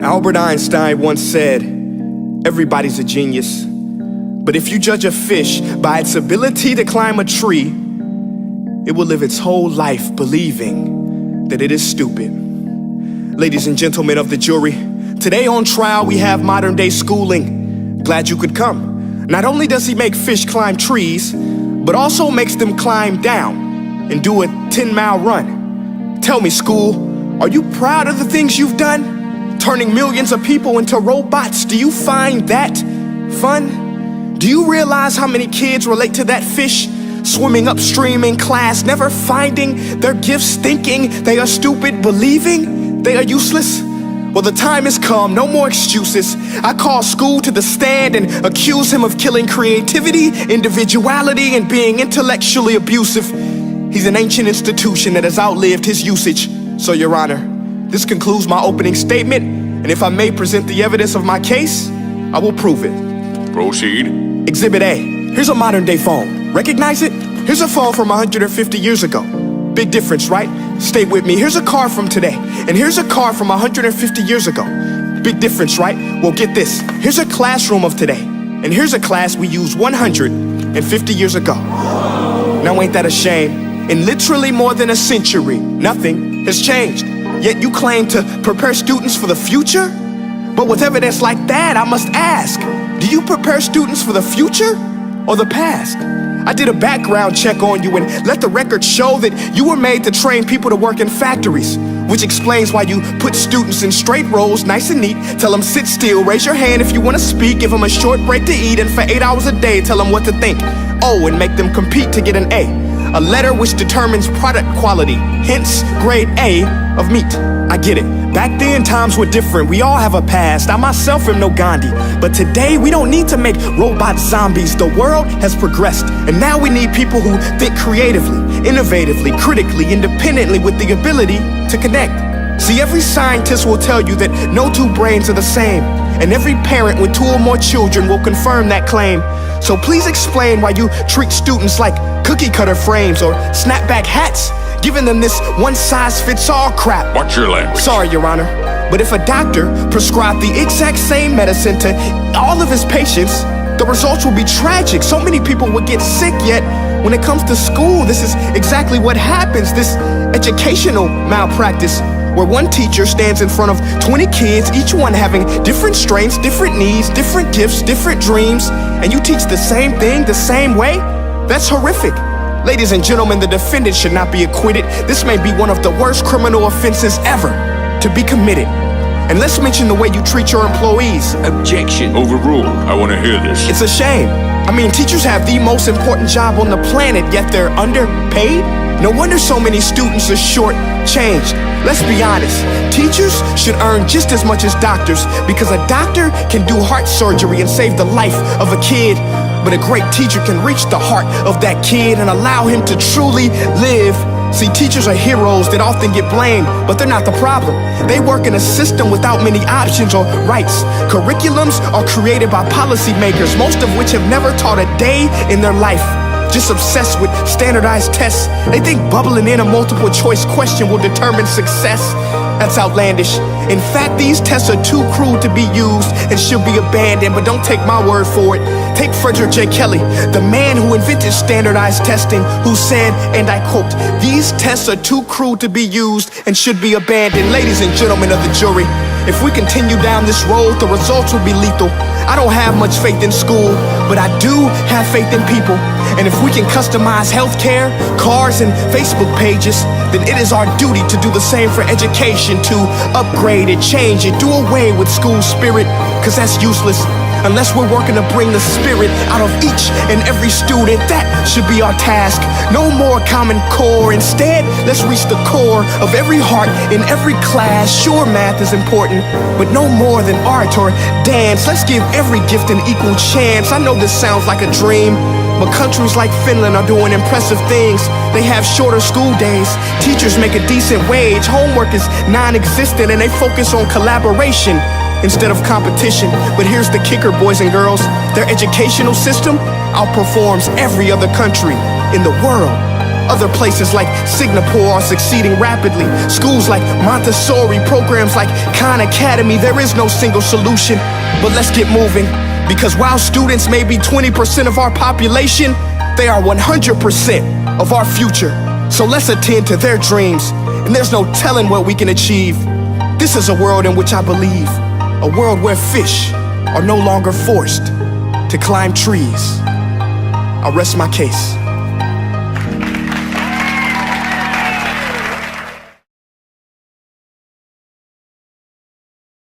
Albert Einstein once said, everybody's a genius. But if you judge a fish by its ability to climb a tree, it will live its whole life believing that it is stupid. Ladies and gentlemen of the jury, today on trial we have modern day schooling. Glad you could come. Not only does he make fish climb trees, but also makes them climb down and do a 10-mile run. Tell me, school, are you proud of the things you've done? Turning millions of people into robots, do you find that fun? Do you realize how many kids relate to that fish? Swimming upstream in class, never finding their gifts, thinking they are stupid, believing they are useless? Well, the time has come, no more excuses. I call school to the stand and accuse him of killing creativity, individuality, and being intellectually abusive. He's an ancient institution that has outlived his usage. So, Your Honor, this concludes my opening statement, and if I may present the evidence of my case, I will prove it. Proceed. Exhibit A. Here's a modern day phone. Recognize it? Here's a phone from 150 years ago. Big difference, right? Stay with me. Here's a car from today, and here's a car from 150 years ago. Big difference, right? Well, get this. Here's a classroom of today, and here's a class we used 150 years ago. Now ain't that a shame? In literally more than a century, nothing has changed. Yet you claim to prepare students for the future? But with evidence like that, I must ask, do you prepare students for the future or the past? I did a background check on you and let the record show that you were made to train people to work in factories, which explains why you put students in straight rows, nice and neat, tell them sit still, raise your hand if you want to speak, give them a short break to eat, and for 8 hours a day, tell them what to think. Oh, and make them compete to get an A letter which determines product quality, hence grade A of meat. I get it. Back then, times were different. We all have a past. I myself am no Gandhi. But today, we don't need to make robot zombies. The world has progressed. And now we need people who think creatively, innovatively, critically, independently, with the ability to connect. See, every scientist will tell you that no two brains are the same. And every parent with 2 or more children will confirm that claim. So please explain why you treat students like cookie cutter frames or snapback hats, giving them this one-size-fits-all crap. Watch your language. Sorry, Your Honor, but if a doctor prescribed the exact same medicine to all of his patients, the results will be tragic. So many people would get sick, yet when it comes to school, this is exactly what happens, this educational malpractice, where one teacher stands in front of 20 kids, each one having different strengths, different needs, different gifts, different dreams, and you teach the same thing the same way? That's horrific. Ladies and gentlemen, the defendant should not be acquitted. This may be one of the worst criminal offenses ever to be committed. And let's mention the way you treat your employees. Objection. Overruled. I want to hear this. It's a shame. I mean, teachers have the most important job on the planet, yet they're underpaid? No wonder so many students are short-changed. Let's be honest, teachers should earn just as much as doctors, because a doctor can do heart surgery and save the life of a kid, but a great teacher can reach the heart of that kid and allow him to truly live. See, teachers are heroes that often get blamed, but they're not the problem. They work in a system without many options or rights. Curriculums are created by policymakers, most of which have never taught a day in their life. Just obsessed with standardized tests. They think bubbling in a multiple choice question will determine success. That's outlandish. In fact, these tests are too crude to be used and should be abandoned, but don't take my word for it. Take Frederick J. Kelly, the man who invented standardized testing, who said, and I quote, "These tests are too crude to be used and should be abandoned." Ladies and gentlemen of the jury, if we continue down this road, the results will be lethal. I don't have much faith in school, but I do have faith in people. And if we can customize healthcare, cars, and Facebook pages, then it is our duty to do the same for education, to upgrade it, change it, do away with school spirit, because that's useless. Unless we're working to bring the spirit out of each and every student, that should be our task. No more Common Core. Instead, let's reach the core of every heart in every class. Sure, math is important, but no more than art or dance. Let's give every gift an equal chance. I know this sounds like a dream, but countries like Finland are doing impressive things. They have shorter school days. Teachers make a decent wage. Homework is non-existent, and they focus on collaboration instead of competition. But here's the kicker, boys and girls. Their educational system outperforms every other country in the world. Other places like Singapore are succeeding rapidly. Schools like Montessori, programs like Khan Academy. There is no single solution, but let's get moving. Because while students may be 20% of our population, they are 100% of our future. So let's attend to their dreams, and there's no telling what we can achieve. This is a world in which I believe, a world where fish are no longer forced to climb trees. I rest my case.